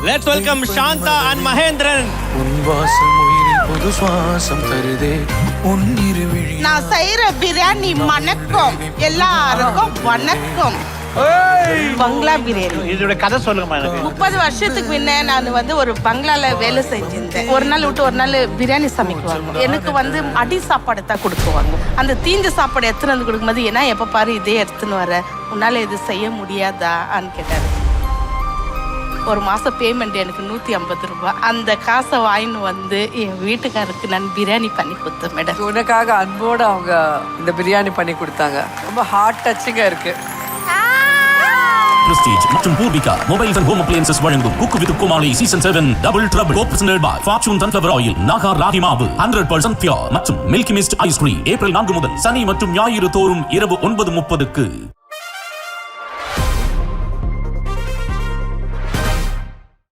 Let's welcome Shanta and Mahendran. நான் செய்யற பிரியாணி மணக்கும், எல்லாருக்கும் வணக்கம். பங்களா பிரியாணி இதோட கதை சொல்லுங்கம்மா எனக்கு. 30 வருஷத்துக்கு முன்ன நான் ஒரு பங்களால வேலை செஞ்சிருந்தேன். ஒரு நாள் விட்டு ஒரு நாள் பிரியாணி சமைக்குவாங்க. எனக்கு அடி சாப்பாடு தான் கொடுக்குவாங்க. அந்த தீஞ்ச சாப்பாடு எடுத்துன்னு வந்து கொடுக்கும்போது ஏன்னா எப்ப பாரு இதே எடுத்துன்னு வர, உன்னால இது செய்ய முடியாதான்னு கேட்டாரு. ஒரு மாசம் பேமெண்ட் எனக்கு 150 ரூபாய். அந்த காசை வாங்கின்னு என் வீட்டுக்காருக்கு நான் பிரியாணி பண்ணி கொடுத்தேன் மேடம். உனக்காக அன்போட அவங்க இந்த பிரியாணி பண்ணி கொடுத்தாங்க. ரொம்ப ஹார்ட் டச்சிங்கா இருக்கு. Prestige மற்றும் Poorvika mobiles and home appliances வழங்கும் cook with Comali season 7 double trouble co-presented by Fortune Sunflower Oil, Naga ragi மாவு 100% பியூர் மற்றும் மில்கி மிஸ்ட் ஐஸ்கிரீம். ஏப்ரல் 4 முதல் சனி மற்றும் ஞாயிறு தோறும் இரவு 9:30க்கு.